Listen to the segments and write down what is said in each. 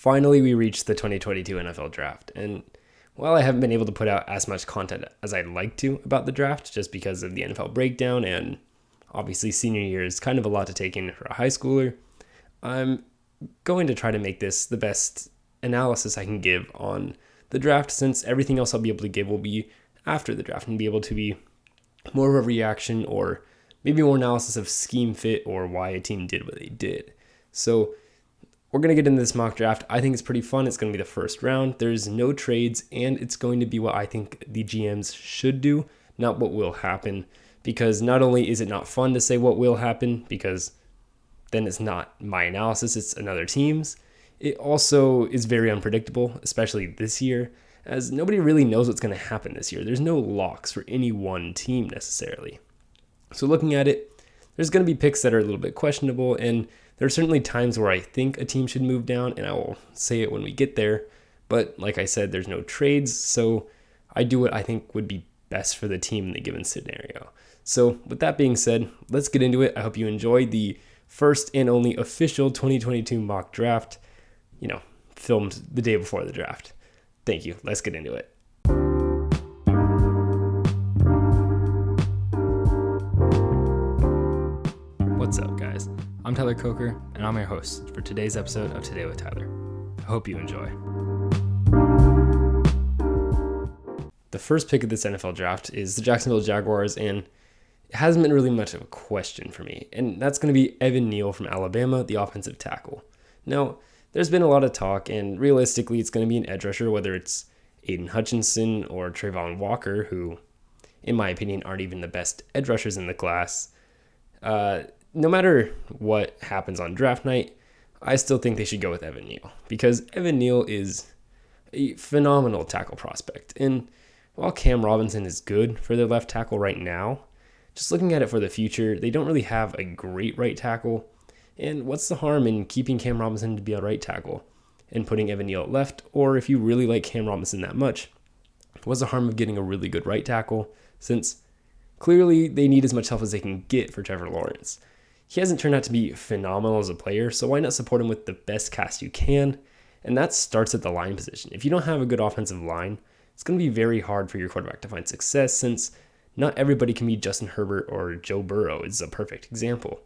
Finally, we reached the 2022 NFL Draft, and while I haven't been able to put out as much content as I'd like to about the draft, just because of the NFL breakdown, and obviously senior year is kind of a lot to take in for a high schooler, I'm going to try to make this the best analysis I can give on the draft, since everything else I'll be able to give will be after the draft and be able to be more of a reaction or maybe more analysis of scheme fit or why a team did what they did. So we're going to get into this mock draft. I think it's pretty fun. It's going to be the first round. There's no trades, and it's going to be what I think the GMs should do, not what will happen. Because not only is it not fun to say what will happen, because then it's not my analysis, it's another team's, it also is very unpredictable, especially this year, as nobody really knows what's going to happen this year. There's no locks for any one team necessarily. So looking at it, there's going to be picks that are a little bit questionable, and there are certainly times where I think a team should move down, and I will say it when we get there. But like I said, there's no trades, so I do what I think would be best for the team in the given scenario. So with that being said, let's get into it. I hope you enjoyed the first and only official 2022 mock draft, filmed the day before the draft. Thank you. Let's get into it. What's up, guys? I'm Tyler Coker, and I'm your host for today's episode of Today with Tyler. I hope you enjoy. The first pick of this NFL draft is the Jacksonville Jaguars, and it hasn't been really much of a question for me, and that's going to be Neal from Alabama, the offensive tackle. Now, there's been a lot of talk, and realistically, it's going to be an edge rusher, whether it's Aidan Hutchinson or Trevor Walker, who, in my opinion, aren't even the best edge rushers in the class. No matter what happens on draft night, I still think they should go with Neal, because Neal is a phenomenal tackle prospect. And while Cam Robinson is good for their left tackle right now, just looking at it for the future, they don't really have a great right tackle. And what's the harm in keeping Cam Robinson to be a right tackle and putting Neal at left? Or if you really like Cam Robinson that much, what's the harm of getting a really good right tackle, since clearly they need as much help as they can get for Trevor Lawrence. He hasn't turned out to be phenomenal as a player, so why not support him with the best cast you can? And that starts at the line position. If you don't have a good offensive line, it's going to be very hard for your quarterback to find success, since not everybody can be Justin Herbert or Joe Burrow is a perfect example.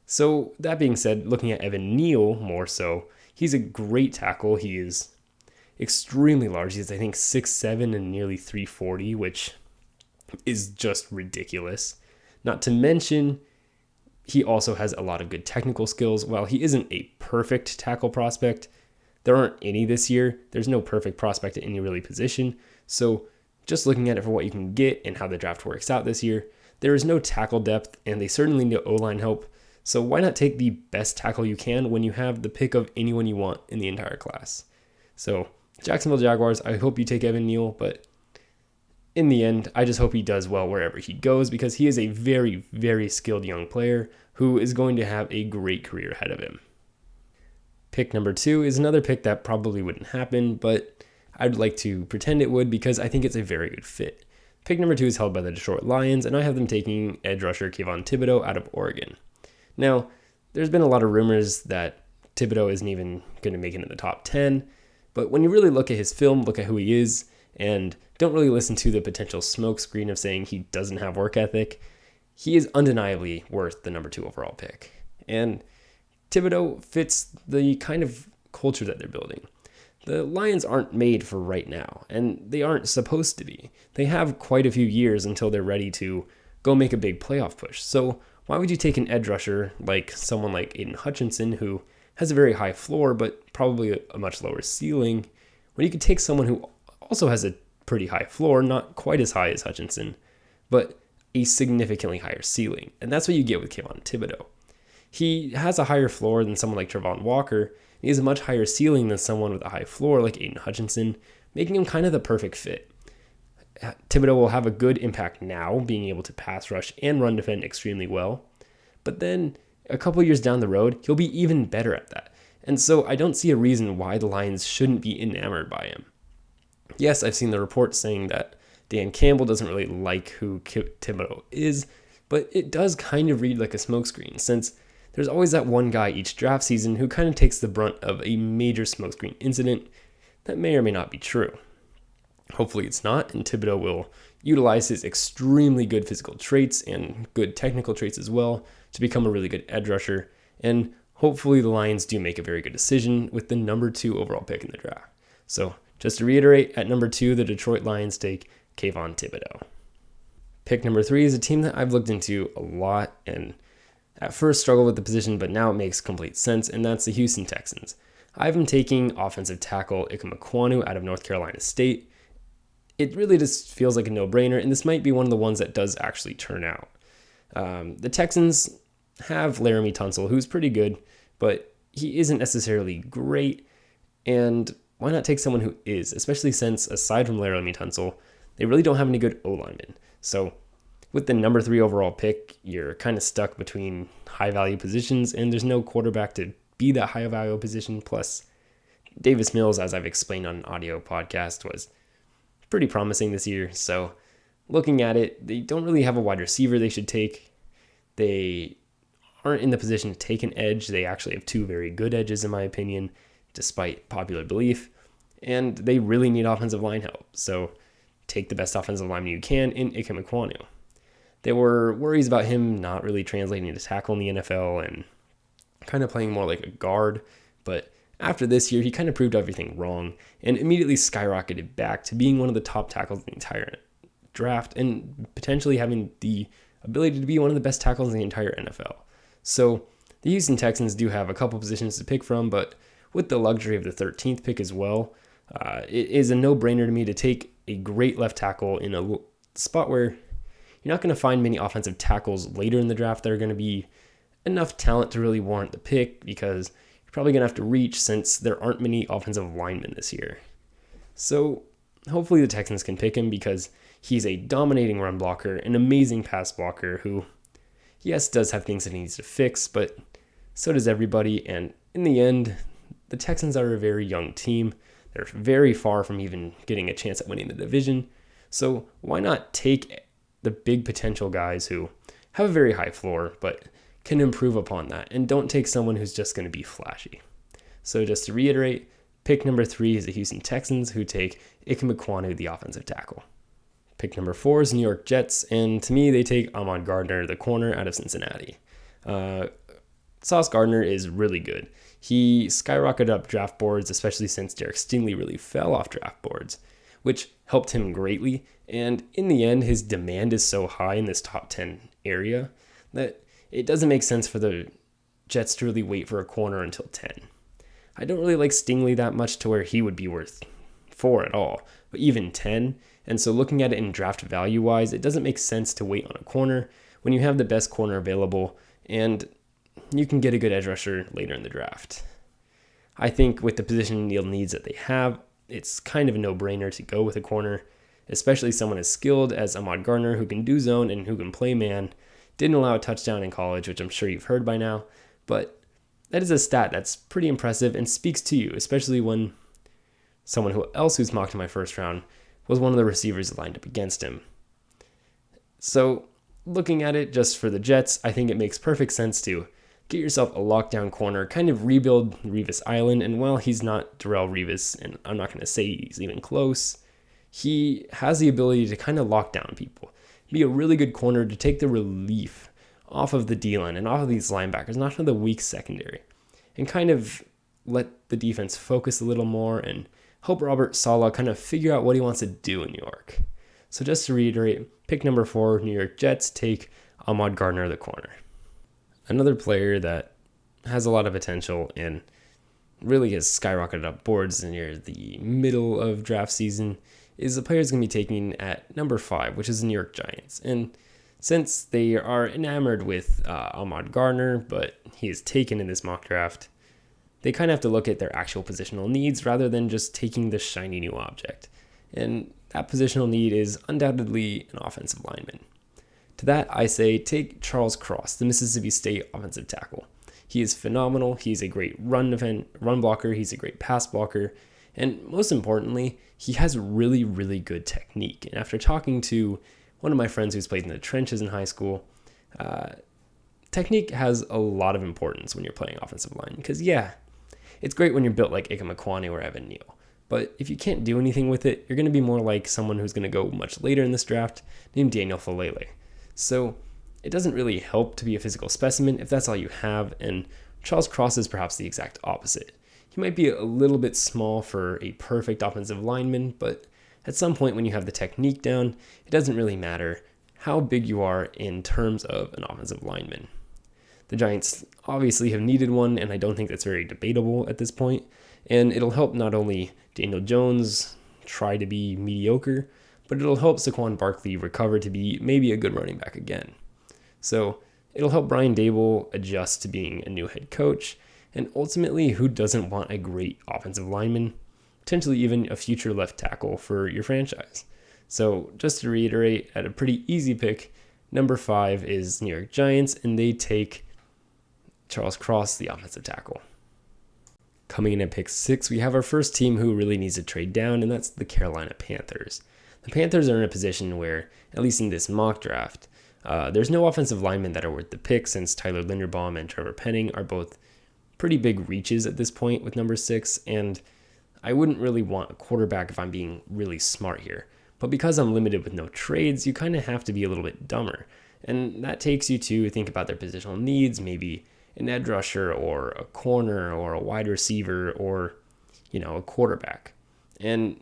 So that being said, looking at Neal more so, he's a great tackle. He is extremely large. He's, I think, 6'7" and nearly 340, which is just ridiculous. Not to mention, he also has a lot of good technical skills. While he isn't a perfect tackle prospect, there aren't any this year. There's no perfect prospect at any really position. So just looking at it for what you can get and how the draft works out this year, there is no tackle depth, and they certainly need O-line help. So why not take the best tackle you can when you have the pick of anyone you want in the entire class? So Jacksonville Jaguars, I hope you take Neal, but in the end, I just hope he does well wherever he goes, because he is a very, very skilled young player who is going to have a great career ahead of him. Pick number 2 is another pick that probably wouldn't happen, but I'd like to pretend it would, because I think it's a very good fit. Pick number 2 is held by the Detroit Lions, and I have them taking edge rusher Kayvon Thibodeaux out of Oregon. Now, there's been a lot of rumors that Thibodeaux isn't even going to make it in the top 10, but when you really look at his film, look at who he is, and don't really listen to the potential smokescreen of saying he doesn't have work ethic, he is undeniably worth the number 2 overall pick. And Thibodeaux fits the kind of culture that they're building. The Lions aren't made for right now, and they aren't supposed to be. They have quite a few years until they're ready to go make a big playoff push. So why would you take an edge rusher like someone like Aidan Hutchinson, who has a very high floor but probably a much lower ceiling, when you could take someone who also has a pretty high floor, not quite as high as Hutchinson, but a significantly higher ceiling? And that's what you get with Kayvon Thibodeaux. He has a higher floor than someone like Trevor Walker. He has a much higher ceiling than someone with a high floor like Aidan Hutchinson, making him kind of the perfect fit. Thibodeaux will have a good impact now, being able to pass rush and run defend extremely well. But then a couple years down the road, he'll be even better at that. And so I don't see a reason why the Lions shouldn't be enamored by him. Yes, I've seen the reports saying that Dan Campbell doesn't really like who Thibodeaux is, but it does kind of read like a smokescreen, since there's always that one guy each draft season who kind of takes the brunt of a major smokescreen incident that may or may not be true. Hopefully it's not, and Thibodeaux will utilize his extremely good physical traits and good technical traits as well to become a really good edge rusher, and hopefully the Lions do make a very good decision with the number 2 overall pick in the draft. So just to reiterate, at number 2, the Detroit Lions take Kayvon Thibodeaux. Pick number 3 is a team that I've looked into a lot and at first struggled with the position, but now it makes complete sense, and that's the Houston Texans. I have them taking offensive tackle Ekwonu out of North Carolina State. It really just feels like a no-brainer, and this might be one of the ones that does actually turn out. The Texans have Laramie Tunsil, who's pretty good, but he isn't necessarily great, and why not take someone who is, especially since, aside from Laramie Tunsil, they really don't have any good O-linemen. So with the number 3 overall pick, you're kind of stuck between high-value positions, and there's no quarterback to be that high-value position. Plus, Davis Mills, as I've explained on an audio podcast, was pretty promising this year. So looking at it, they don't really have a wide receiver they should take. They aren't in the position to take an edge. They actually have 2 very good edges, in my opinion, despite popular belief. And they really need offensive line help. So take the best offensive lineman you can in Ekwonu. There were worries about him not really translating to tackle in the NFL and kind of playing more like a guard. But after this year, he kind of proved everything wrong and immediately skyrocketed back to being one of the top tackles in the entire draft and potentially having the ability to be one of the best tackles in the entire NFL. So the Houston Texans do have a couple positions to pick from, but with the luxury of the 13th pick as well, it is a no-brainer to me to take a great left tackle in a spot where you're not going to find many offensive tackles later in the draft that are going to be enough talent to really warrant the pick, because you're probably going to have to reach since there aren't many offensive linemen this year. So hopefully the Texans can pick him, because he's a dominating run blocker, an amazing pass blocker who, yes, does have things that he needs to fix, but so does everybody. And in the end, the Texans are a very young team. They're very far from even getting a chance at winning the division. So why not take the big potential guys who have a very high floor, but can improve upon that, and don't take someone who's just going to be flashy. So just to reiterate, pick number 3 is the Houston Texans, who take Ekwonu, the offensive tackle. Pick number 4 is New York Jets, and to me, they take Ahmad Gardner, the corner out of Cincinnati. Sauce Gardner is really good. He skyrocketed up draft boards, especially since Derek Stingley really fell off draft boards, which helped him greatly. And in the end, his demand is so high in this top 10 area that it doesn't make sense for the Jets to really wait for a corner until 10. I don't really like Stingley that much to where he would be worth 4 at all, but even 10. And so looking at it in draft value wise, it doesn't make sense to wait on a corner when you have the best corner available and you can get a good edge rusher later in the draft. I think with the position Neal needs that they have, it's kind of a no-brainer to go with a corner, especially someone as skilled as Ahmad Gardner, who can do zone and who can play man. Didn't allow a touchdown in college, which I'm sure you've heard by now, but that is a stat that's pretty impressive and speaks to you, especially when someone who's mocked in my first round was one of the receivers that lined up against him. So looking at it just for the Jets, I think it makes perfect sense to get yourself a lockdown corner, kind of rebuild Revis Island. And while he's not Darrelle Revis, and I'm not going to say he's even close, he has the ability to kind of lock down people, be a really good corner to take the relief off of the D-line and off of these linebackers, not of the weak secondary, and kind of let the defense focus a little more and help Robert Saleh kind of figure out what he wants to do in New York. So just to reiterate, pick number 4, New York Jets take Ahmad Gardner, the corner. Another player that has a lot of potential and really has skyrocketed up boards near the middle of draft season is the player who's going to be taking at number 5, which is the New York Giants. And since they are enamored with Ahmad Gardner, but he is taken in this mock draft, they kind of have to look at their actual positional needs rather than just taking the shiny new object. And that positional need is undoubtedly an offensive lineman. To that, I say take Charles Cross, the Mississippi State offensive tackle. He is phenomenal. He's a great run blocker. He's a great pass blocker. And most importantly, he has really, really good technique. And after talking to one of my friends who's played in the trenches in high school, technique has a lot of importance when you're playing offensive line because, yeah, it's great when you're built like Ikem, Ekwonu, or Evan Neal. But if you can't do anything with it, you're going to be more like someone who's going to go much later in this draft named Daniel Falele. So it doesn't really help to be a physical specimen if that's all you have, and Charles Cross is perhaps the exact opposite. He might be a little bit small for a perfect offensive lineman, but at some point when you have the technique down, it doesn't really matter how big you are in terms of an offensive lineman. The Giants obviously have needed one, and I don't think that's very debatable at this point, and it'll help not only Daniel Jones try to be mediocre, but it'll help Saquon Barkley recover to be maybe a good running back again. So it'll help Brian Daboll adjust to being a new head coach, and ultimately, who doesn't want a great offensive lineman, potentially even a future left tackle for your franchise? So just to reiterate, at a pretty easy pick, number 5 is New York Giants, and they take Charles Cross, the offensive tackle. Coming in at pick 6, we have our first team who really needs to trade down, and that's the Carolina Panthers. The Panthers are in a position where, at least in this mock draft, there's no offensive linemen that are worth the pick since Tyler Linderbaum and Trevor Penning are both pretty big reaches at this point with number 6, and I wouldn't really want a quarterback if I'm being really smart here. But because I'm limited with no trades, you kind of have to be a little bit dumber, and that takes you to think about their positional needs, maybe an edge rusher or a corner or a wide receiver or, a quarterback. And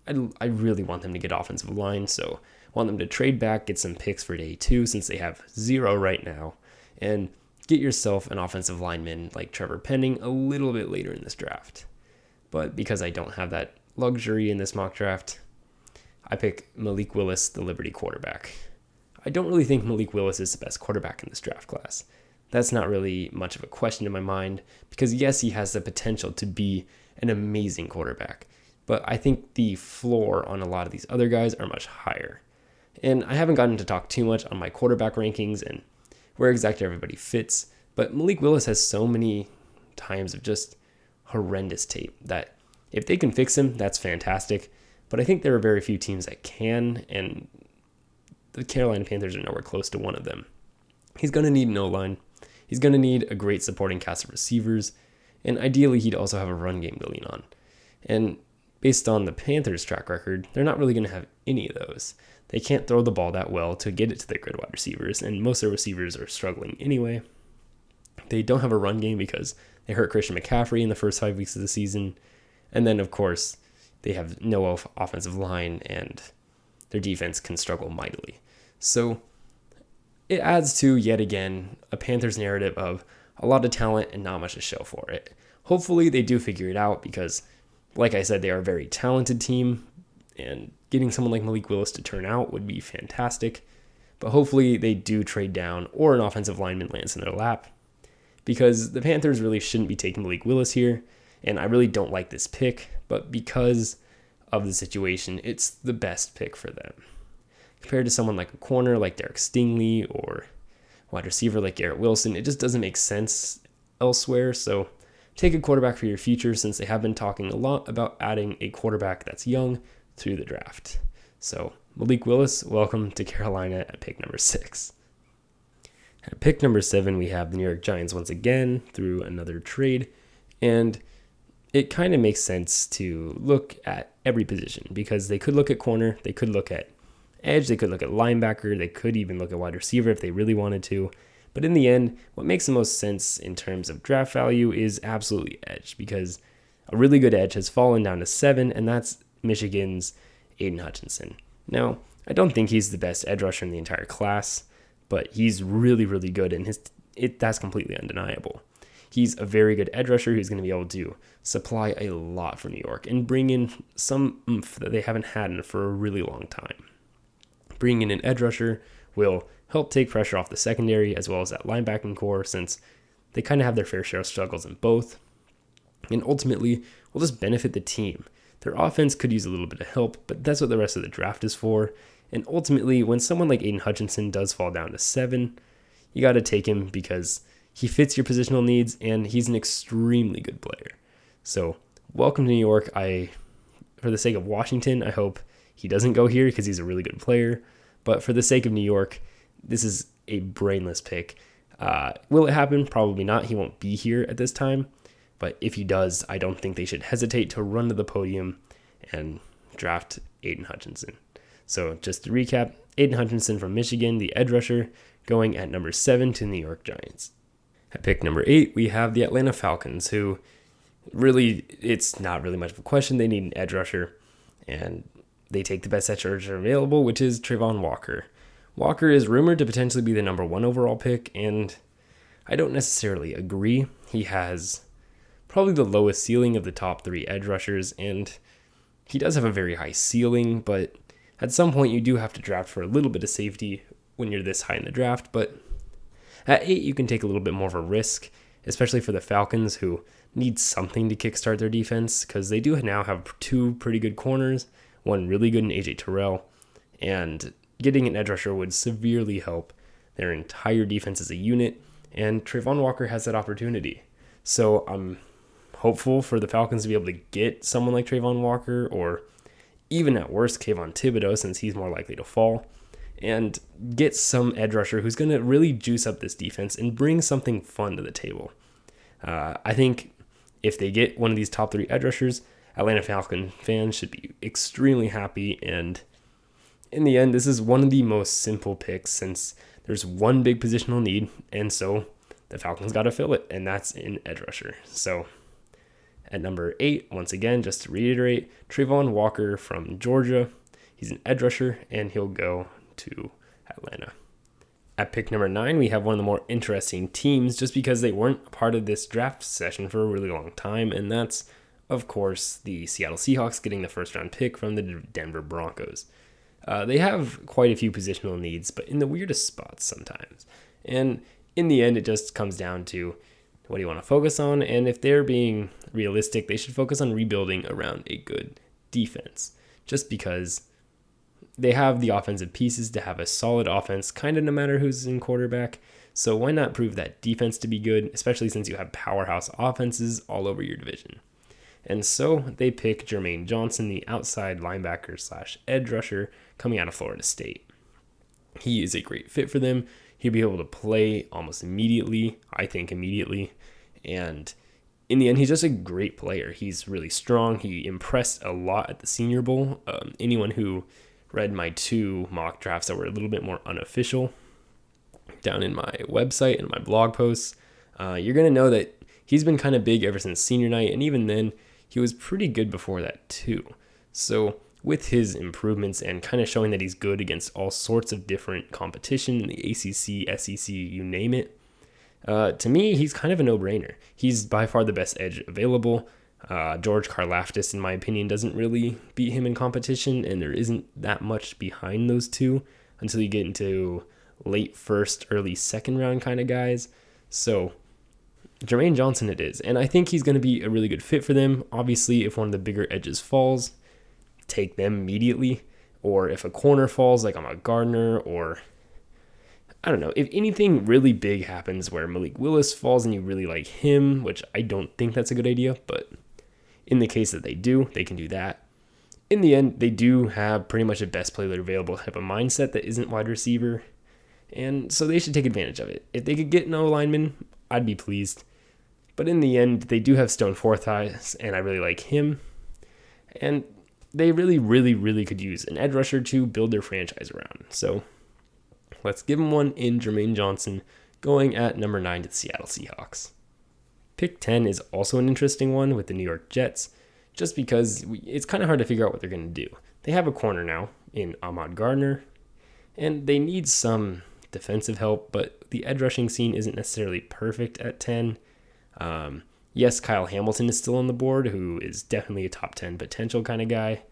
I really want them to get offensive line, so I want them to trade back, get some picks for day 2 since they have 0 right now, and get yourself an offensive lineman like Trevor Penning a little bit later in this draft. But because I don't have that luxury in this mock draft, I pick Malik Willis, the Liberty quarterback. I don't really think Malik Willis is the best quarterback in this draft class. That's not really much of a question in my mind because, yes, he has the potential to be an amazing quarterback, but I think the floor on a lot of these other guys are much higher. And I haven't gotten to talk too much on my quarterback rankings and where exactly everybody fits, but Malik Willis has so many times of just horrendous tape that if they can fix him, that's fantastic. But I think there are very few teams that can, and the Carolina Panthers are nowhere close to one of them. He's going to need an O-line. He's going to need a great supporting cast of receivers, and ideally he'd also have a run game to lean on. And based on the Panthers' track record, they're not really going to have any of those. They can't throw the ball that well to get it to their good wide receivers, and most of their receivers are struggling anyway. They don't have a run game because they hurt Christian McCaffrey in the first 5 weeks of the season, and then, of course, they have no offensive line, and their defense can struggle mightily. So it adds to, yet again, a Panthers narrative of a lot of talent and not much to show for it. Hopefully they do figure it out because, like I said, they are a very talented team, and getting someone like Malik Willis to turn out would be fantastic. But hopefully they do trade down or an offensive lineman lands in their lap, because the Panthers really shouldn't be taking Malik Willis here, and I really don't like this pick, but because of the situation, it's the best pick for them. Compared to someone like a corner like Derek Stingley or wide receiver like Garrett Wilson, it just doesn't make sense elsewhere. So take a quarterback for your future, since they have been talking a lot about adding a quarterback that's young through the draft. So Malik Willis, welcome to Carolina at pick number 6. At pick number 7, we have the New York Giants once again through another trade, and it kind of makes sense to look at every position because they could look at corner, they could look at edge, they could look at linebacker, they could even look at wide receiver if they really wanted to. But in the end, what makes the most sense in terms of draft value is absolutely edge, because a really good edge has fallen down to 7, and that's Michigan's Aidan Hutchinson. Now, I don't think he's the best edge rusher in the entire class, but he's really, really good, and that's completely undeniable. He's a very good edge rusher who's going to be able to supply a lot for New York and bring in some oomph that they haven't had for a really long time. Bringing in an edge rusher will help take pressure off the secondary as well as that linebacking core, since they kind of have their fair share of struggles in both. And ultimately, will just benefit the team. Their offense could use a little bit of help, but that's what the rest of the draft is for. And ultimately, when someone like Aidan Hutchinson does fall down to 7, you got to take him because he fits your positional needs and he's an extremely good player. So welcome to New York. For the sake of Washington, I hope he doesn't go here because he's a really good player. But for the sake of New York, this is a brainless pick. Will it happen? Probably not. He won't be here at this time. But if he does, I don't think they should hesitate to run to the podium and draft Aidan Hutchinson. So just to recap, Aidan Hutchinson from Michigan, the edge rusher, going at number 7 to New York Giants. At pick number 8, we have the Atlanta Falcons, who really, it's not really much of a question. They need an edge rusher, and they take the best edge rusher available, which is Travon Walker. Walker is rumored to potentially be the number 1 overall pick, and I don't necessarily agree. He has probably the lowest ceiling of the top 3 edge rushers, and he does have a very high ceiling, but at some point you do have to draft for a little bit of safety when you're this high in the draft. But at 8, you can take a little bit more of a risk, especially for the Falcons, who need something to kickstart their defense, because they do now have 2 pretty good corners, one really good in AJ Terrell, and getting an edge rusher would severely help their entire defense as a unit, and Travon Walker has that opportunity. So I'm hopeful for the Falcons to be able to get someone like Travon Walker, or even at worst, Kayvon Thibodeaux, since he's more likely to fall, and get some edge rusher who's going to really juice up this defense and bring something fun to the table. I think if they get one of these top 3 edge rushers, Atlanta Falcon fans should be extremely happy, and in the end, this is one of the most simple picks since there's one big positional need, and so the Falcons got to fill it, and that's in edge rusher. So at number 8, once again, just to reiterate, Travon Walker from Georgia. He's an edge rusher, and he'll go to Atlanta. At pick number 9, we have one of the more interesting teams just because they weren't a part of this draft session for a really long time, and that's, of course, the Seattle Seahawks getting the first-round pick from the Denver Broncos. They have quite a few positional needs, but in the weirdest spots sometimes. And in the end, it just comes down to what do you want to focus on, and if they're being realistic, they should focus on rebuilding around a good defense, just because they have the offensive pieces to have a solid offense, kind of no matter who's in quarterback. So why not prove that defense to be good, especially since you have powerhouse offenses all over your division. And so they pick Jermaine Johnson, the outside linebacker / edge rusher coming out of Florida State. He is a great fit for them. He'll be able to play almost immediately, I think immediately. And in the end, he's just a great player. He's really strong. He impressed a lot at the Senior Bowl. Anyone who read my 2 mock drafts that were a little bit more unofficial down in my website and my blog posts, you're going to know that he's been kind of big ever since senior night, and even then, he was pretty good before that too. So with his improvements and kind of showing that he's good against all sorts of different competition in the ACC, SEC, you name it, to me, he's kind of a no-brainer. He's by far the best edge available. George Karlaftis, in my opinion, doesn't really beat him in competition, and there isn't that much behind those two until you get into late first, early second round kind of guys. So Jermaine Johnson it is, and I think he's going to be a really good fit for them. Obviously, if one of the bigger edges falls, take them immediately, or if a corner falls like Ahmad Gardner, or I don't know, if anything really big happens where Malik Willis falls and you really like him, which I don't think that's a good idea, but in the case that they do, they can do that. In the end, they do have pretty much a best player available type of mindset that isn't wide receiver, and so they should take advantage of it. If they could get no lineman, I'd be pleased. But in the end, they do have Stone Forsythe, and I really like him. And they really, really, really could use an edge rusher to build their franchise around. So let's give them one in Jermaine Johnson, going at number 9 to the Seattle Seahawks. Pick 10 is also an interesting one with the New York Jets, just because it's kind of hard to figure out what they're going to do. They have a corner now in Ahmad Gardner, and they need some defensive help, but the edge rushing scene isn't necessarily perfect at 10. Yes, Kyle Hamilton is still on the board, who is definitely a top 10 potential kind of guy,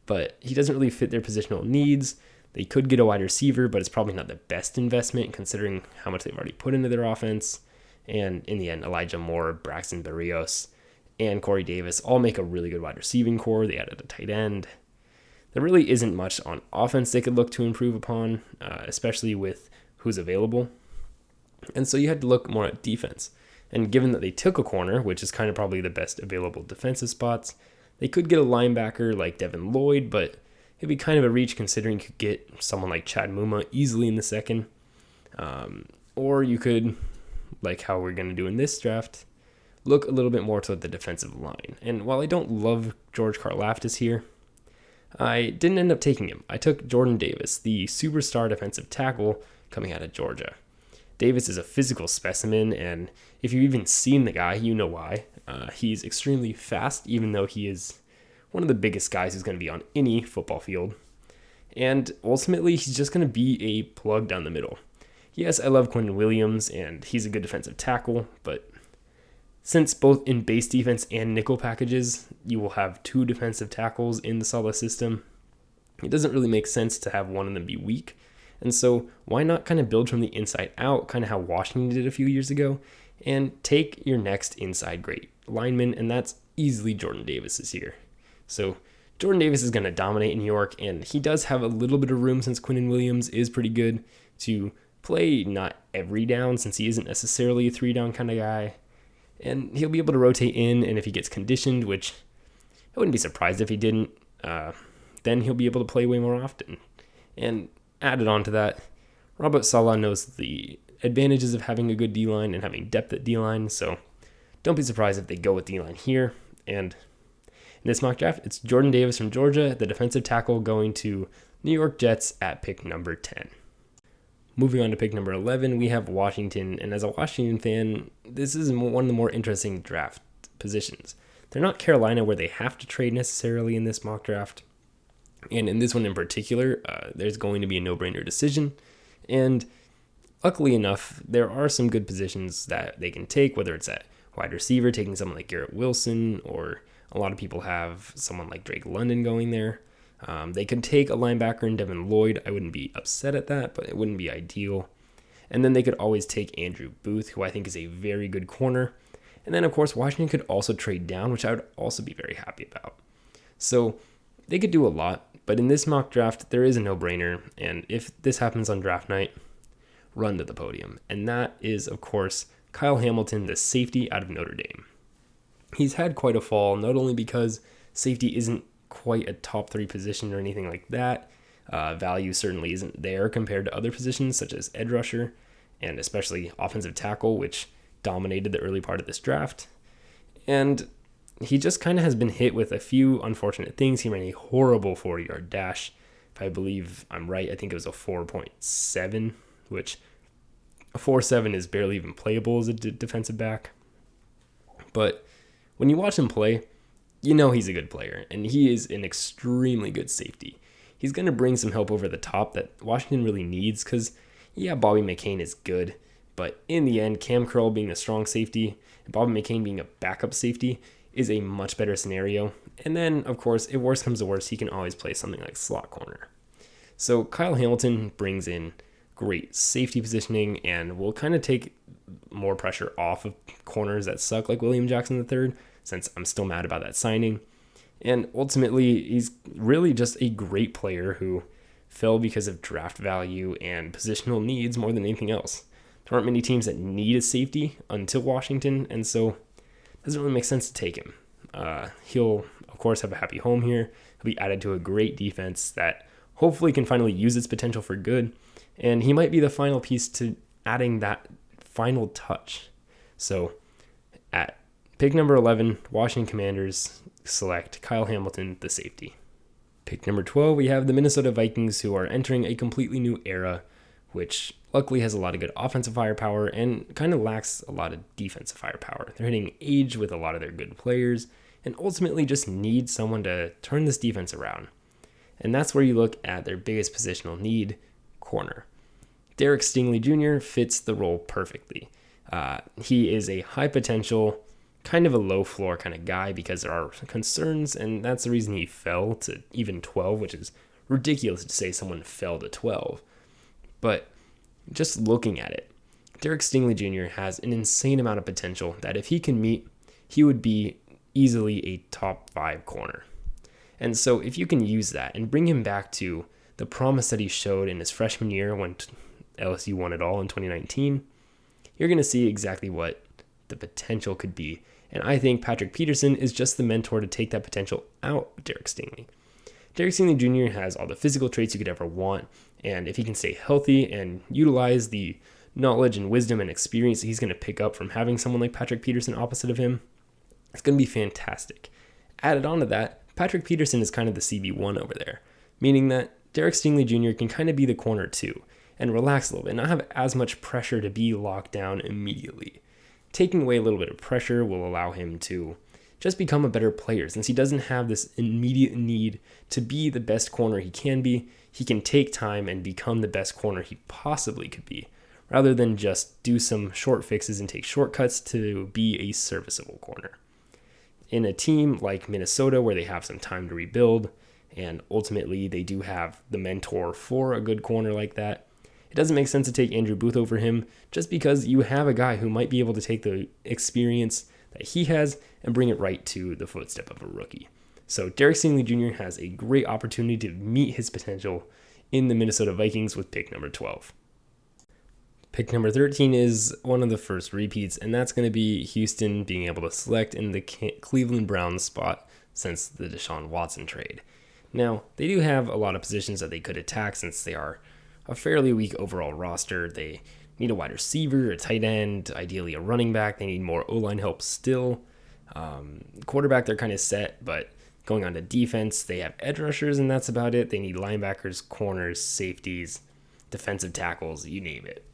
but he doesn't really fit their positional needs. They could get a wide receiver, but it's probably not the best investment considering how much they've already put into their offense. And in the end, Elijah Moore, Braxton Berrios, and Corey Davis all make a really good wide receiving core. They added a tight end. There really isn't much on offense they could look to improve upon, especially with who's available. And so you had to look more at defense. And given that they took a corner, which is kind of probably the best available defensive spots, they could get a linebacker like Devin Lloyd, but it'd be kind of a reach considering you could get someone like Chad Muma easily in the second. Or you could, like how we're going to do in this draft, look a little bit more toward the defensive line. And while I don't love George Karlaftis here, I didn't end up taking him. I took Jordan Davis, the superstar defensive tackle coming out of Georgia. Davis is a physical specimen, and if you've even seen the guy, you know why. He's extremely fast, even though he is one of the biggest guys who's going to be on any football field. And ultimately, he's just going to be a plug down the middle. Yes, I love Quentin Williams, and he's a good defensive tackle, but since both in base defense and nickel packages, you will have 2 defensive tackles in the Saleh system, it doesn't really make sense to have one of them be weak. And so why not kind of build from the inside out, kind of how Washington did a few years ago, and take your next inside great lineman, and that's easily Jordan Davis this year. So Jordan Davis is going to dominate in New York, and he does have a little bit of room since Quentin Williams is pretty good to play not every down since he isn't necessarily a 3-down kind of guy. And he'll be able to rotate in, and if he gets conditioned, which I wouldn't be surprised if he didn't, then he'll be able to play way more often. And added on to that, Robert Saleh knows the advantages of having a good D-line and having depth at D-line, so don't be surprised if they go with D-line here. And in this mock draft, it's Jordan Davis from Georgia, the defensive tackle, going to New York Jets at pick number 10. Moving on to pick number 11, we have Washington, and as a Washington fan, this is one of the more interesting draft positions. They're not Carolina where they have to trade necessarily in this mock draft, and in this one in particular, there's going to be a no-brainer decision, and luckily enough, there are some good positions that they can take, whether it's at wide receiver, taking someone like Garrett Wilson, or a lot of people have someone like Drake London going there. They could take a linebacker in Devin Lloyd. I wouldn't be upset at that, but it wouldn't be ideal. And then they could always take Andrew Booth, who I think is a very good corner. And then, of course, Washington could also trade down, which I would also be very happy about. So they could do a lot, but in this mock draft, there is a no-brainer. And if this happens on draft night, run to the podium. And that is, of course, Kyle Hamilton, the safety out of Notre Dame. He's had quite a fall, not only because safety isn't quite a top 3 position or anything like that. Value certainly isn't there compared to other positions such as edge rusher and especially offensive tackle, which dominated the early part of this draft. And he just kind of has been hit with a few unfortunate things. He ran a horrible 40-yard dash. If I believe I'm right, I think it was a 4.7, which a 4.7 is barely even playable as a defensive back. But when you watch him play, you know he's a good player, and he is an extremely good safety. He's going to bring some help over the top that Washington really needs because, yeah, Bobby McCain is good, but in the end, Cam Curl being a strong safety and Bobby McCain being a backup safety is a much better scenario. And then, of course, if worse comes to worse, he can always play something like slot corner. So Kyle Hamilton brings in great safety positioning and will kind of take more pressure off of corners that suck like William Jackson III, since I'm still mad about that signing. And ultimately, he's really just a great player who fell because of draft value and positional needs more than anything else. There aren't many teams that need a safety until Washington, and so it doesn't really make sense to take him. He'll, of course, have a happy home here. He'll be added to a great defense that hopefully can finally use its potential for good, and he might be the final piece to adding that final touch. So at pick number 11, Washington Commanders select Kyle Hamilton, the safety. Pick number 12, we have the Minnesota Vikings, who are entering a completely new era, which luckily has a lot of good offensive firepower and kind of lacks a lot of defensive firepower. They're hitting age with a lot of their good players and ultimately just need someone to turn this defense around. And that's where you look at their biggest positional need, corner. Derek Stingley Jr. fits the role perfectly. He is a high potential, kind of a low floor kind of guy because there are concerns, and that's the reason he fell to even 12, which is ridiculous to say someone fell to 12. But just looking at it, Derek Stingley Jr. has an insane amount of potential that if he can meet, he would be easily a top 5 corner. And so if you can use that and bring him back to the promise that he showed in his freshman year when LSU won it all in 2019, you're going to see exactly what the potential could be. And I think Patrick Peterson is just the mentor to take that potential out of Derek Stingley. Derek Stingley Jr. has all the physical traits you could ever want, and if he can stay healthy and utilize the knowledge and wisdom and experience that he's going to pick up from having someone like Patrick Peterson opposite of him, it's going to be fantastic. Added on to that, Patrick Peterson is kind of the CB1 over there, meaning that Derek Stingley Jr. can kind of be the corner too and relax a little bit, not have as much pressure to be locked down immediately. Taking away a little bit of pressure will allow him to just become a better player. Since he doesn't have this immediate need to be the best corner he can be, he can take time and become the best corner he possibly could be, rather than just do some short fixes and take shortcuts to be a serviceable corner. In a team like Minnesota, where they have some time to rebuild, and ultimately they do have the mentor for a good corner like that, it doesn't make sense to take Andrew Booth over him just because you have a guy who might be able to take the experience that he has and bring it right to the footstep of a rookie. So Derek Stingley Jr. has a great opportunity to meet his potential in the Minnesota Vikings with pick number 12. Pick number 13 is one of the first repeats, and that's going to be Houston being able to select in the Cleveland Browns spot since the Deshaun Watson trade. Now, they do have a lot of positions that they could attack since they are a fairly weak overall roster. They need a wide receiver, a tight end, ideally a running back. They need more O-line help still. Quarterback, they're kind of set, but going on to defense, they have edge rushers, and that's about it. They need linebackers, corners, safeties, defensive tackles, you name it.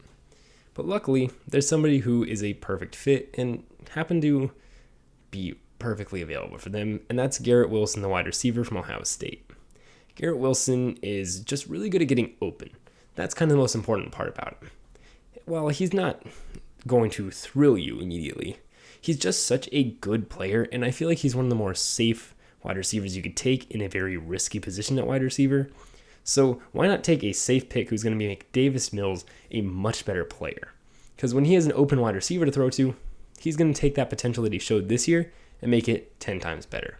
But luckily, there's somebody who is a perfect fit and happened to be perfectly available for them, and that's Garrett Wilson, the wide receiver from Ohio State. Garrett Wilson is just really good at getting open. That's kind of the most important part about him. While he's not going to thrill you immediately, he's just such a good player, and I feel like he's one of the more safe wide receivers you could take in a very risky position at wide receiver. So why not take a safe pick who's going to make Davis Mills a much better player? Because when he has an open wide receiver to throw to, he's going to take that potential that he showed this year and make it 10 times better.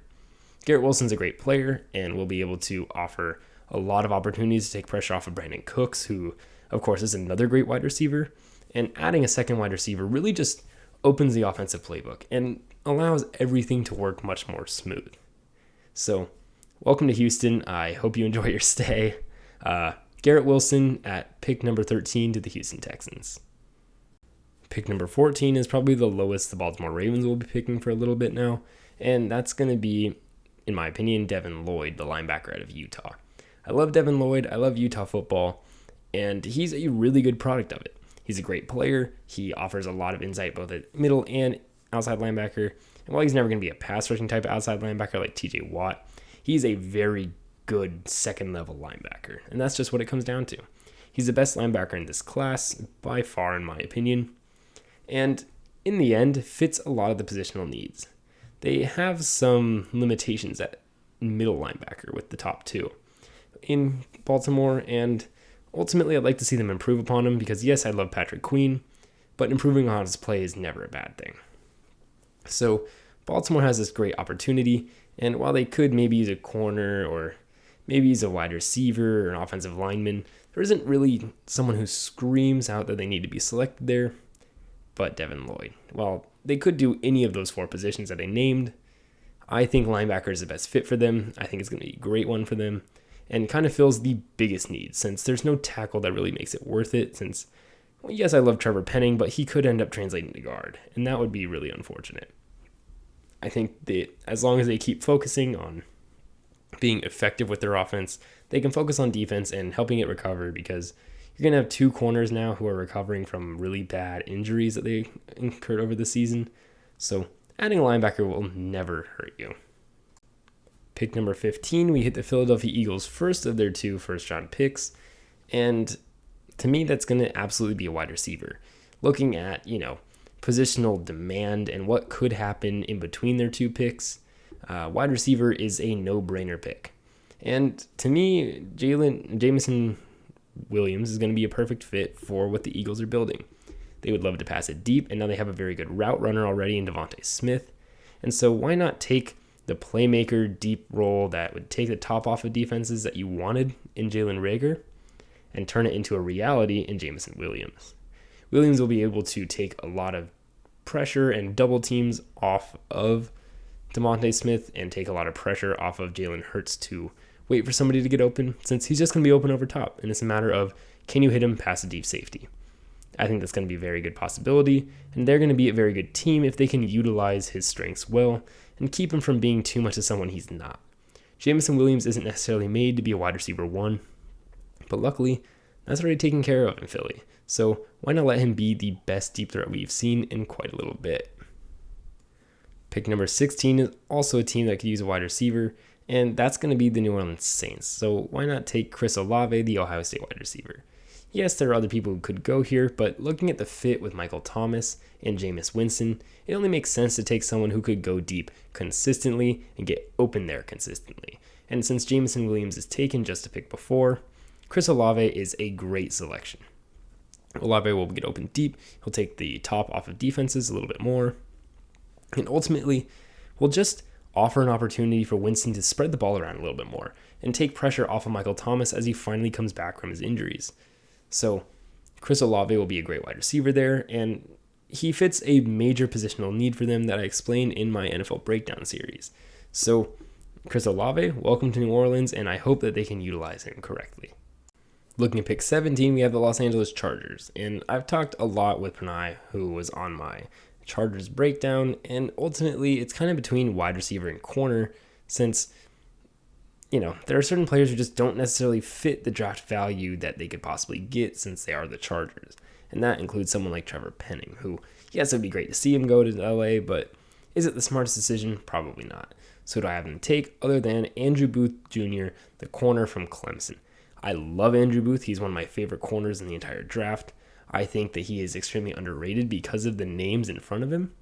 Garrett Wilson's a great player and will be able to offer a lot of opportunities to take pressure off of Brandon Cooks, who, of course, is another great wide receiver. And adding a second wide receiver really just opens the offensive playbook and allows everything to work much more smooth. So, welcome to Houston. I hope you enjoy your stay. Garrett Wilson at pick number 13 to the Houston Texans. Pick number 14 is probably the lowest the Baltimore Ravens will be picking for a little bit now, and that's going to be, in my opinion, Devin Lloyd, the linebacker out of Utah. I love Devin Lloyd. I love Utah football, and he's a really good product of it. He's a great player. He offers a lot of insight both at middle and outside linebacker, and while he's never going to be a pass rushing type of outside linebacker like TJ Watt, he's a very good second-level linebacker, and that's just what it comes down to. He's the best linebacker in this class, by far, in my opinion, and in the end, fits a lot of the positional needs. They have some limitations at middle linebacker with the top two in Baltimore, and ultimately, I'd like to see them improve upon him because, yes, I love Patrick Queen, but improving on his play is never a bad thing. So Baltimore has this great opportunity, and while they could maybe use a corner or maybe use a wide receiver or an offensive lineman, there isn't really someone who screams out that they need to be selected there but Devin Lloyd. While they could do any of those four positions that I named, I think linebacker is the best fit for them. I think it's going to be a great one for them and kind of fills the biggest need since there's no tackle that really makes it worth it since, well, yes, I love Trevor Penning, but he could end up translating to guard, and that would be really unfortunate. I think that as long as they keep focusing on being effective with their offense, they can focus on defense and helping it recover because you're going to have two corners now who are recovering from really bad injuries that they incurred over the season. So adding a linebacker will never hurt you. Pick number 15, we hit the Philadelphia Eagles' first of their two first-round picks, and to me, that's going to absolutely be a wide receiver. Looking at, positional demand and what could happen in between their two picks, wide receiver is a no-brainer pick. And to me, Jameson Williams is going to be a perfect fit for what the Eagles are building. They would love to pass it deep, and now they have a very good route runner already in Devontae Smith. And so why not take the playmaker deep role that would take the top off of defenses that you wanted in Jalen Reagor and turn it into a reality in Jameson Williams. Williams will be able to take a lot of pressure and double teams off of Devontae Smith and take a lot of pressure off of Jalen Hurts to wait for somebody to get open since he's just going to be open over top. And it's a matter of, can you hit him past a deep safety? I think that's going to be a very good possibility, and they're going to be a very good team if they can utilize his strengths well and keep him from being too much of someone he's not. Jameson Williams isn't necessarily made to be a wide receiver 1, but luckily, that's already taken care of in Philly. So why not let him be the best deep threat we've seen in quite a little bit? Pick number 16 is also a team that could use a wide receiver, and that's going to be the New Orleans Saints. So why not take Chris Olave, the Ohio State wide receiver? Yes, there are other people who could go here, but looking at the fit with Michael Thomas and Jameis Winston, it only makes sense to take someone who could go deep consistently and get open there consistently. And since Jameson Williams is taken just a pick before, Chris Olave is a great selection. Olave will get open deep, he'll take the top off of defenses a little bit more, and ultimately will just offer an opportunity for Winston to spread the ball around a little bit more and take pressure off of Michael Thomas as he finally comes back from his injuries. So Chris Olave will be a great wide receiver there, and he fits a major positional need for them that I explained in my NFL Breakdown series. So Chris Olave, welcome to New Orleans, and I hope that they can utilize him correctly. Looking at pick 17, we have the Los Angeles Chargers, and I've talked a lot with Pranay, who was on my Chargers breakdown, and ultimately it's kind of between wide receiver and corner, since there are certain players who just don't necessarily fit the draft value that they could possibly get since they are the Chargers. And that includes someone like Trevor Penning, who, yes, it would be great to see him go to LA, but is it the smartest decision? Probably not. So do I have him take other than Andrew Booth Jr., the corner from Clemson? I love Andrew Booth. He's one of my favorite corners in the entire draft. I think that he is extremely underrated because of the names in front of him.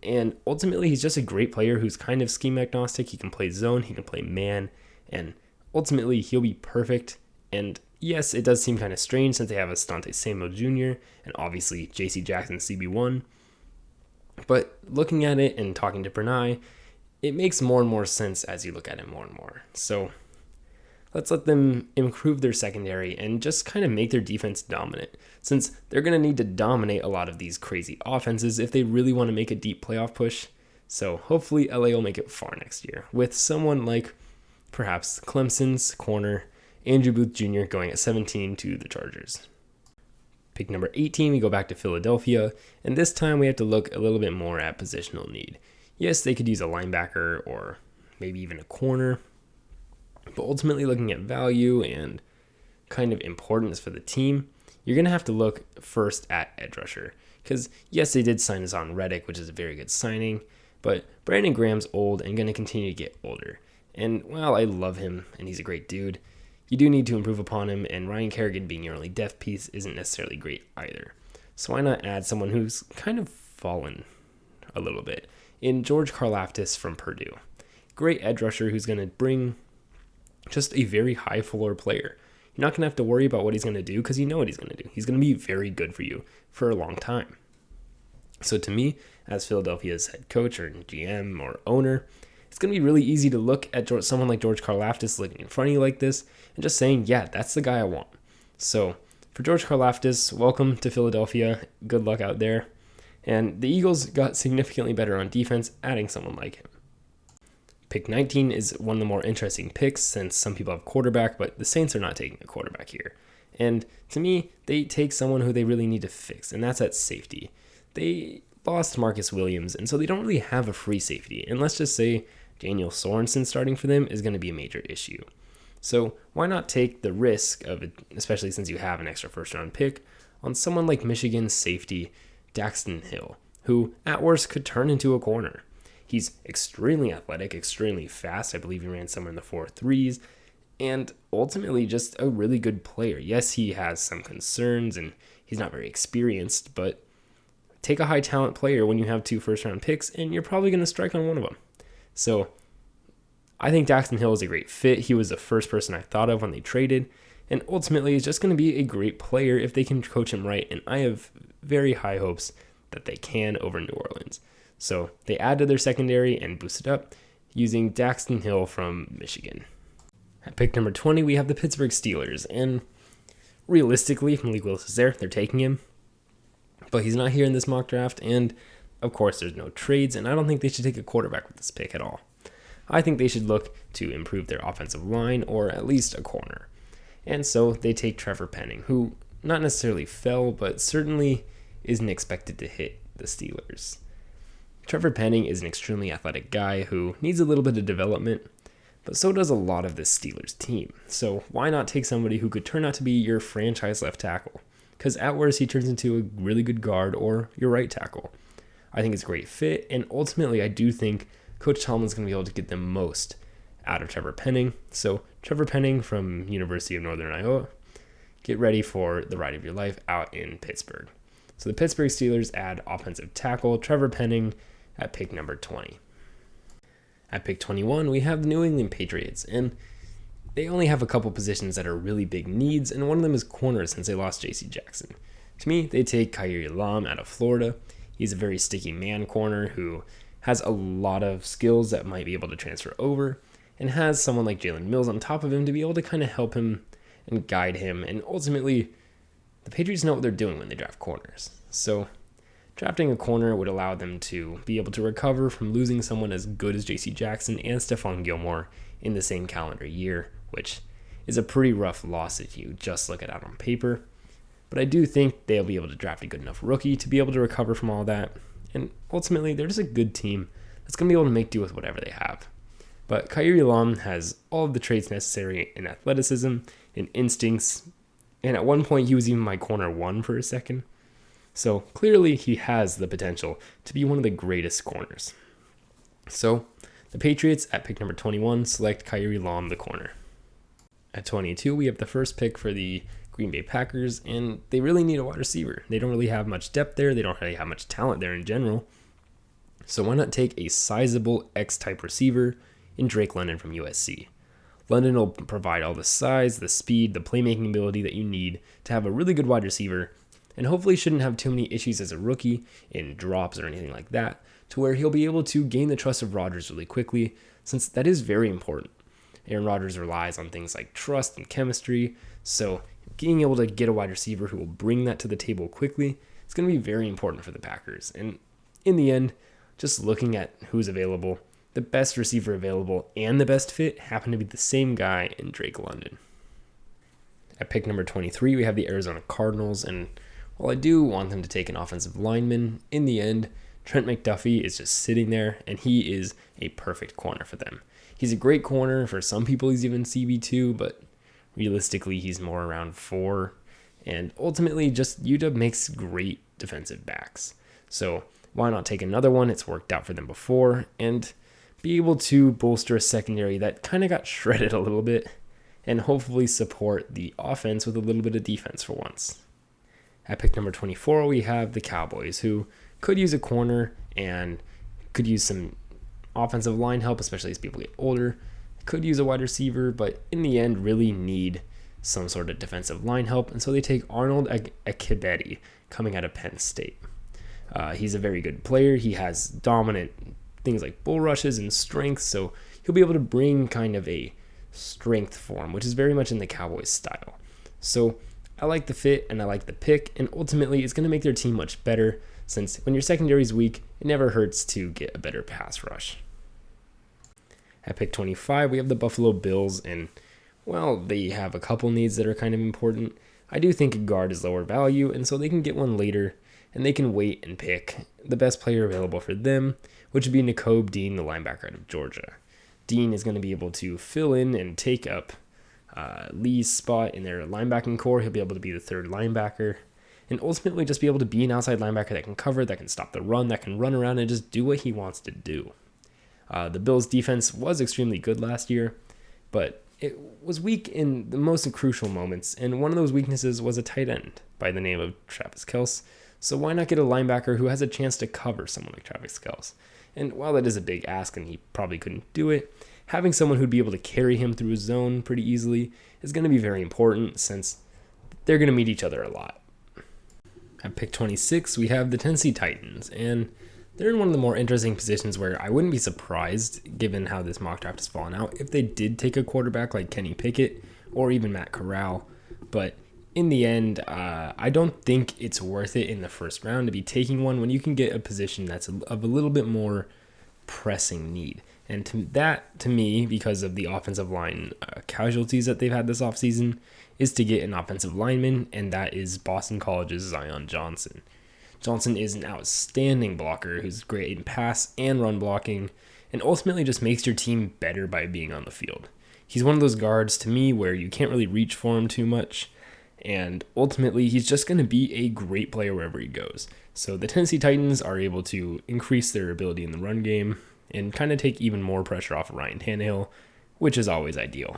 And ultimately, he's just a great player who's kind of scheme agnostic. He can play zone, he can play man, and ultimately he'll be perfect. And yes, it does seem kind of strange since they have Asante Samuel Jr. and obviously J.C. Jackson CB1. But looking at it and talking to Pranay, it makes more and more sense as you look at it more and more. So let's let them improve their secondary and just kind of make their defense dominant, since they're going to need to dominate a lot of these crazy offenses if they really want to make a deep playoff push. So hopefully LA will make it far next year with someone like perhaps Clemson's corner, Andrew Booth Jr. going at 17 to the Chargers. Pick number 18, we go back to Philadelphia, and this time we have to look a little bit more at positional need. Yes, they could use a linebacker or maybe even a corner, but ultimately looking at value and kind of importance for the team, you're going to have to look first at edge rusher. Because yes, they did sign Hassan Reddick, which is a very good signing, but Brandon Graham's old and going to continue to get older. And while I love him and he's a great dude, you do need to improve upon him, and Ryan Kerrigan being your only depth piece isn't necessarily great either. So why not add someone who's kind of fallen a little bit in George Karlaftis from Purdue. Great edge rusher who's going to bring just a very high floor player. You're not going to have to worry about what he's going to do because you know what he's going to do. He's going to be very good for you for a long time. So to me, as Philadelphia's head coach or GM or owner, it's going to be really easy to look at someone like George Karlaftis looking in front of you like this and just saying, yeah, that's the guy I want. So for George Karlaftis, welcome to Philadelphia. Good luck out there. And the Eagles got significantly better on defense, adding someone like him. Pick 19 is one of the more interesting picks since some people have quarterback, but the Saints are not taking a quarterback here. And to me, they take someone who they really need to fix, and that's at safety. They lost Marcus Williams, and so they don't really have a free safety. And let's just say Daniel Sorensen starting for them is going to be a major issue. So why not take the risk of it, especially since you have an extra first-round pick, on someone like Michigan's safety, Daxton Hill, who at worst could turn into a corner. He's extremely athletic, extremely fast. I believe he ran somewhere in the 4.3s, and ultimately just a really good player. Yes, he has some concerns, and he's not very experienced, but take a high talent player when you have 2 first-round picks, and you're probably going to strike on one of them. So I think Daxton Hill is a great fit. He was the first person I thought of when they traded, and ultimately is just going to be a great player if they can coach him right, and I have very high hopes that they can over New Orleans. So they add to their secondary and boost it up using Daxton Hill from Michigan. At pick number 20, we have the Pittsburgh Steelers, and realistically, if Malik Willis is there, they're taking him, but he's not here in this mock draft, and of course there's no trades, and I don't think they should take a quarterback with this pick at all. I think they should look to improve their offensive line or at least a corner. And so they take Trevor Penning, who not necessarily fell, but certainly isn't expected to hit the Steelers. Trevor Penning is an extremely athletic guy who needs a little bit of development, but so does a lot of this Steelers team. So why not take somebody who could turn out to be your franchise left tackle? Because at worst, he turns into a really good guard or your right tackle. I think it's a great fit, and ultimately I do think Coach Tomlin's going to be able to get the most out of Trevor Penning. So Trevor Penning from University of Northern Iowa, get ready for the ride of your life out in Pittsburgh. So the Pittsburgh Steelers add offensive tackle Trevor Penning at pick number 20. At pick 21, we have the New England Patriots, and they only have a couple positions that are really big needs, and one of them is corner since they lost J.C. Jackson. To me, they take Kaiir out of Florida. He's a very sticky man corner who has a lot of skills that might be able to transfer over, and has someone like Jalen Mills on top of him to be able to kind of help him and guide him, and ultimately, the Patriots know what they're doing when they draft corners. So drafting a corner would allow them to be able to recover from losing someone as good as J.C. Jackson and Stephon Gilmore in the same calendar year, which is a pretty rough loss if you just look at it on paper. But I do think they'll be able to draft a good enough rookie to be able to recover from all that. And ultimately, they're just a good team that's going to be able to make do with whatever they have. But Kaiir has all of the traits necessary in athleticism, in instincts, and at one point he was even my corner one for a second. So clearly he has the potential to be one of the greatest corners. So the Patriots at pick number 21 select Kaiir the corner. At 22, we have the first pick for the Green Bay Packers, and they really need a wide receiver. They don't really have much depth there. They don't really have much talent there in general. So why not take a sizable X-type receiver in Drake London from USC? London will provide all the size, the speed, the playmaking ability that you need to have a really good wide receiver, and hopefully shouldn't have too many issues as a rookie in drops or anything like that, to where he'll be able to gain the trust of Rodgers really quickly, since that is very important. Aaron Rodgers relies on things like trust and chemistry, so being able to get a wide receiver who will bring that to the table quickly is going to be very important for the Packers. And in the end, just looking at who's available, the best receiver available and the best fit happen to be the same guy in Drake London. At pick number 23, we have the Arizona Cardinals, and while I do want them to take an offensive lineman, in the end, Trent McDuffie is just sitting there, and he is a perfect corner for them. He's a great corner. For some people, he's even CB2, but realistically, he's more around 4. And ultimately, just UW makes great defensive backs. So why not take another one? It's worked out for them before, and be able to bolster a secondary that kind of got shredded a little bit, and hopefully support the offense with a little bit of defense for once. At pick number 24, we have the Cowboys, who could use a corner and could use some offensive line help, especially as people get older. Could use a wide receiver, but in the end really need some sort of defensive line help, and so they take Arnold Ekebedi coming out of Penn State. He's a very good player. He has dominant things like bull rushes and strength, so he'll be able to bring kind of a strength form, which is very much in the Cowboys style. So I like the fit and I like the pick, and ultimately it's going to make their team much better, since when your secondary is weak, it never hurts to get a better pass rush. At pick 25, we have the Buffalo Bills, and well, they have a couple needs that are kind of important. I do think a guard is lower value, and so they can get one later, and they can wait and pick the best player available for them, which would be Nakobe Dean, the linebacker out of Georgia. Dean is going to be able to fill in and take up Lee's spot in their linebacking core. He'll be able to be the third linebacker, and ultimately just be able to be an outside linebacker that can cover, that can stop the run, that can run around and just do what he wants to do. The Bills' defense was extremely good last year, but it was weak in the most crucial moments, and one of those weaknesses was a tight end by the name of Travis Kelce. So why not get a linebacker who has a chance to cover someone like Travis Kelce? And while that is a big ask and he probably couldn't do it, having someone who'd be able to carry him through his zone pretty easily is going to be very important, since they're going to meet each other a lot. At pick 26, we have the Tennessee Titans, and they're in one of the more interesting positions where I wouldn't be surprised, given how this mock draft has fallen out, if they did take a quarterback like Kenny Pickett or even Matt Corral. But in the end, I don't think it's worth it in the first round to be taking one when you can get a position that's of a little bit more pressing need. And to me, because of the offensive line casualties that they've had this offseason, is to get an offensive lineman, and that is Boston College's Zion Johnson. Johnson is an outstanding blocker who's great in pass and run blocking, and ultimately just makes your team better by being on the field. He's one of those guards to me where you can't really reach for him too much, and ultimately he's just going to be a great player wherever he goes. So the Tennessee Titans are able to increase their ability in the run game and kind of take even more pressure off of Ryan Tannehill, which is always ideal.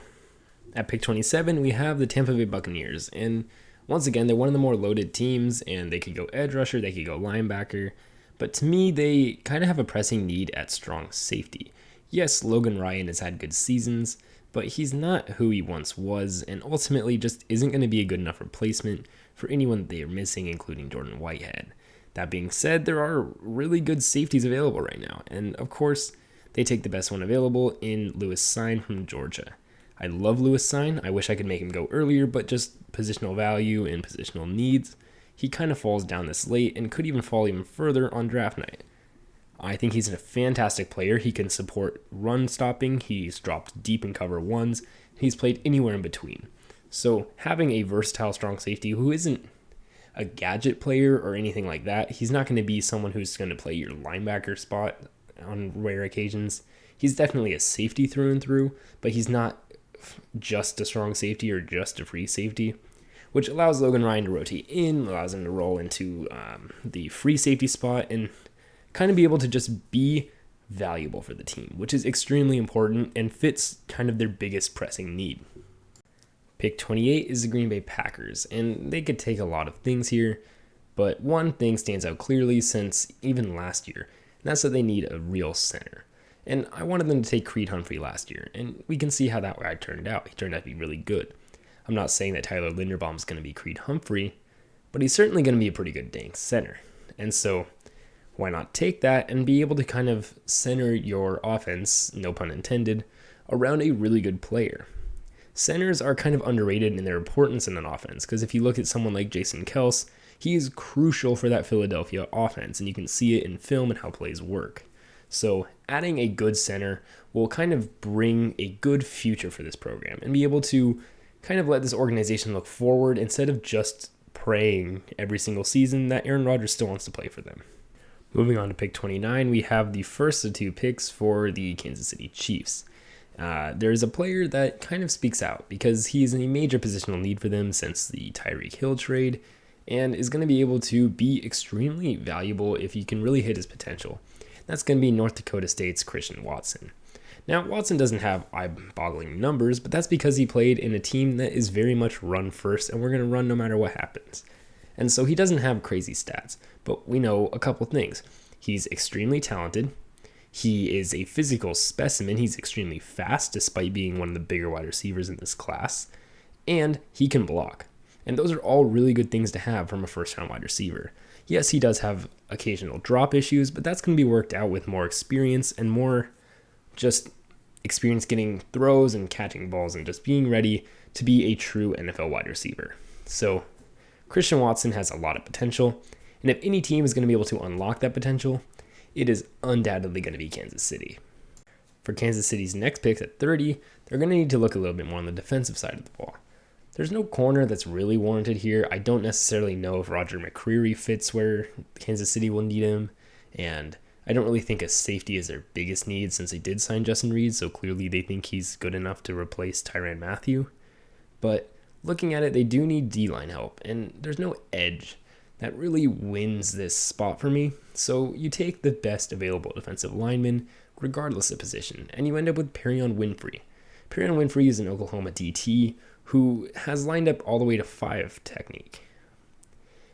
At pick 27, we have the Tampa Bay Buccaneers, and once again, they're one of the more loaded teams, and they could go edge rusher, they could go linebacker, but to me, they kind of have a pressing need at strong safety. Yes, Logan Ryan has had good seasons, but he's not who he once was, and ultimately just isn't going to be a good enough replacement for anyone that they are missing, including Jordan Whitehead. That being said, there are really good safeties available right now, and of course, they take the best one available in Lewis Cine from Georgia. I love Lewis Cine. I wish I could make him go earlier, but just positional value and positional needs, he kind of falls down this late and could even fall even further on draft night. I think he's a fantastic player. He can support run stopping. He's dropped deep in cover ones. He's played anywhere in between. So having a versatile strong safety who isn't a gadget player or anything like that, he's not going to be someone who's going to play your linebacker spot on rare occasions. He's definitely a safety through and through, but he's not just a strong safety or just a free safety, which allows Logan Ryan to rotate in, allows him to roll into the free safety spot and kind of be able to just be valuable for the team, which is extremely important and fits kind of their biggest pressing need. Pick 28 is the Green Bay Packers, and they could take a lot of things here, but one thing stands out clearly since even last year, and that's that they need a real center. And I wanted them to take Creed Humphrey last year, and we can see how that guy turned out. He turned out to be really good. I'm not saying that Tyler Linderbaum's going to be Creed Humphrey, but he's certainly going to be a pretty good dang center. And so why not take that and be able to kind of center your offense, no pun intended, around a really good player? Centers are kind of underrated in their importance in an offense, because if you look at someone like Jason Kels, he is crucial for that Philadelphia offense, and you can see it in film and how plays work. So adding a good center will kind of bring a good future for this program and be able to kind of let this organization look forward instead of just praying every single season that Aaron Rodgers still wants to play for them. Moving on to pick 29, we have the first of two picks for the Kansas City Chiefs. There's a player that kind of speaks out because he's in a major positional need for them since the Tyreek Hill trade and is going to be able to be extremely valuable if he can really hit his potential. That's going to be North Dakota State's Christian Watson. Now, Watson doesn't have eye-boggling numbers, but that's because he played in a team that is very much run first, and we're going to run no matter what happens. And so he doesn't have crazy stats, but we know a couple things. He's extremely talented. He is a physical specimen. He's extremely fast, despite being one of the bigger wide receivers in this class. And he can block. And those are all really good things to have from a first-round wide receiver. Yes, he does have occasional drop issues, but that's going to be worked out with more experience and more just experience getting throws and catching balls and just being ready to be a true NFL wide receiver. So Christian Watson has a lot of potential, and if any team is going to be able to unlock that potential, it is undoubtedly going to be Kansas City. For Kansas City's next pick at 30, they're going to need to look a little bit more on the defensive side of the ball. There's no corner that's really warranted here. I don't necessarily know if Roger McCreary fits where Kansas City will need him, and I don't really think a safety is their biggest need since they did sign Justin Reed, so clearly they think he's good enough to replace Tyrann Mathieu. But looking at it, they do need D-line help, and there's no edge that really wins this spot for me. So you take the best available defensive lineman, regardless of position, and you end up with Perrion Winfrey. Perrion Winfrey is an Oklahoma DT who has lined up all the way to 5 technique,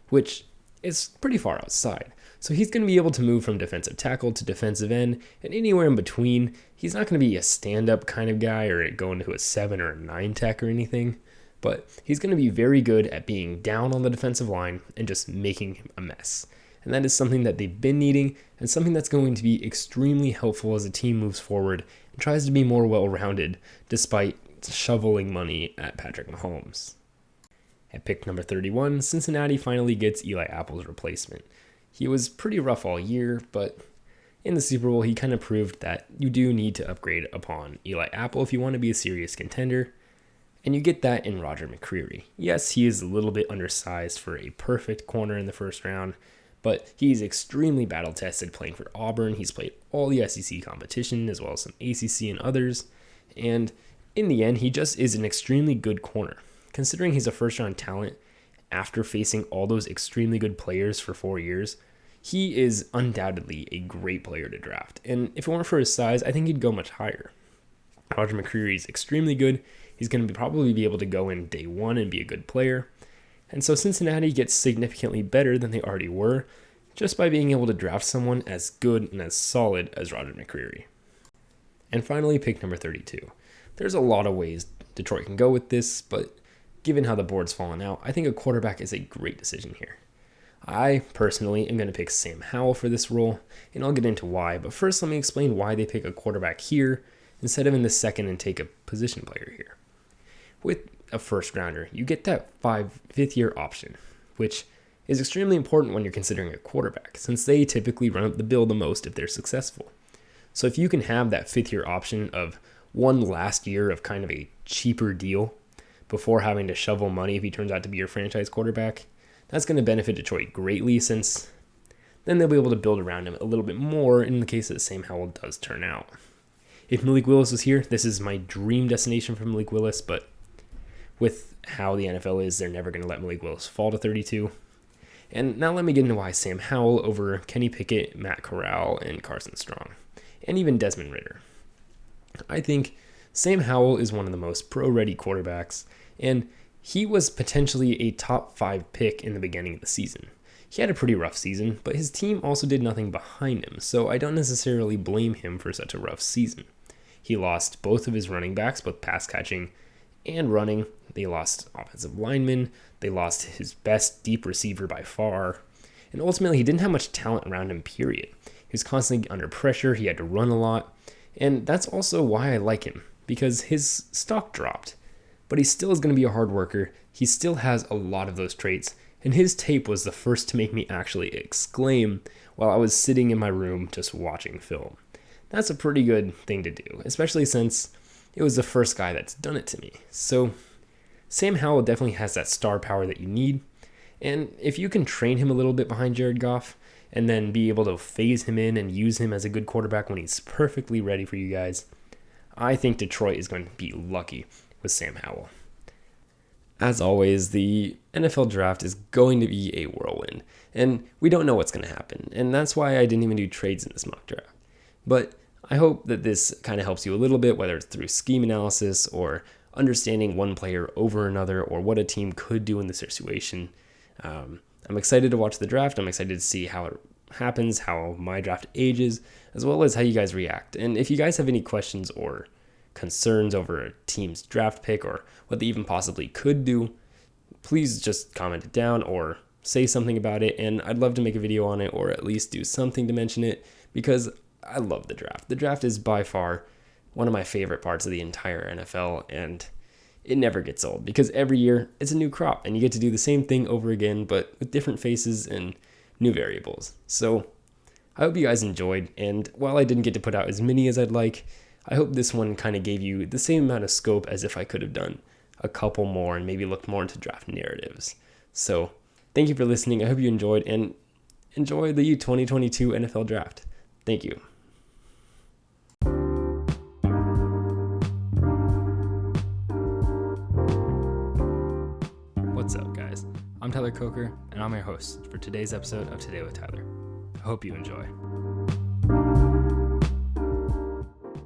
which is pretty far outside. So he's going to be able to move from defensive tackle to defensive end, and anywhere in between. He's not going to be a stand-up kind of guy or go into a 7 or a 9 tech or anything, but he's going to be very good at being down on the defensive line and just making a mess. And that is something that they've been needing and something that's going to be extremely helpful as the team moves forward and tries to be more well-rounded despite shoveling money at Patrick Mahomes. At pick number 31, Cincinnati finally gets Eli Apple's replacement. He was pretty rough all year, but in the Super Bowl, he kind of proved that you do need to upgrade upon Eli Apple if you want to be a serious contender. And you get that in Roger McCreary. Yes, he is a little bit undersized for a perfect corner in the first round, but he's extremely battle-tested playing for Auburn. He's played all the SEC competition as well as some ACC and others. And in the end, he just is an extremely good corner. Considering he's a first-round talent after facing all those extremely good players for 4 years, he is undoubtedly a great player to draft. And if it weren't for his size, I think he'd go much higher. Roger McCreary is extremely good. He's going to probably be able to go in day one and be a good player. And so Cincinnati gets significantly better than they already were just by being able to draft someone as good and as solid as Roger McCreary. And finally, pick number 32. There's a lot of ways Detroit can go with this, but given how the board's fallen out, I think a quarterback is a great decision here. I personally am going to pick Sam Howell for this role, and I'll get into why, but first let me explain why they pick a quarterback here instead of in the second and take a position player here. With a first rounder, you get that fifth-year option, which is extremely important when you're considering a quarterback, since they typically run up the bill the most if they're successful. So if you can have that fifth-year option of one last year of kind of a cheaper deal before having to shovel money if he turns out to be your franchise quarterback, that's going to benefit Detroit greatly, since then they'll be able to build around him a little bit more in the case that Sam Howell does turn out. If Malik Willis was here, this is my dream destination for Malik Willis, but with how the NFL is, they're never going to let Malik Willis fall to 32. And now let me get into why Sam Howell over Kenny Pickett, Matt Corral, and Carson Strong, and even Desmond Ridder. I think Sam Howell is one of the most pro-ready quarterbacks, and he was potentially a top 5 pick in the beginning of the season. He had a pretty rough season, but his team also did nothing behind him, so I don't necessarily blame him for such a rough season. He lost both of his running backs, both pass catching and running. They lost offensive linemen. They lost his best deep receiver by far. And ultimately, he didn't have much talent around him, period. He was constantly under pressure. He had to run a lot. And that's also why I like him, because his stock dropped. But he still is going to be a hard worker. He still has a lot of those traits. And his tape was the first to make me actually exclaim while I was sitting in my room just watching film. That's a pretty good thing to do, especially since it was the first guy that's done it to me. So Sam Howell definitely has that star power that you need. And if you can train him a little bit behind Jared Goff and then be able to phase him in and use him as a good quarterback when he's perfectly ready for you guys, I think Detroit is going to be lucky with Sam Howell. As always, the NFL draft is going to be a whirlwind, and we don't know what's going to happen, and that's why I didn't even do trades in this mock draft. But I hope that this kind of helps you a little bit, whether it's through scheme analysis or understanding one player over another or what a team could do in this situation. I'm excited to watch the draft. I'm excited to see how it happens, how my draft ages, as well as how you guys react. And if you guys have any questions or concerns over a team's draft pick or what they even possibly could do, please just comment it down or say something about it. And I'd love to make a video on it or at least do something to mention it, because I love the draft. The draft is by far one of my favorite parts of the entire NFL, and it never gets old because every year it's a new crop and you get to do the same thing over again, but with different faces and new variables. So I hope you guys enjoyed, and while I didn't get to put out as many as I'd like, I hope this one kind of gave you the same amount of scope as if I could have done a couple more and maybe looked more into draft narratives. So thank you for listening. I hope you enjoyed, and enjoy the 2022 NFL draft. Thank you. What's up, guys? I'm Tyler Coker, and I'm your host for today's episode of Today with Tyler. I hope you enjoy.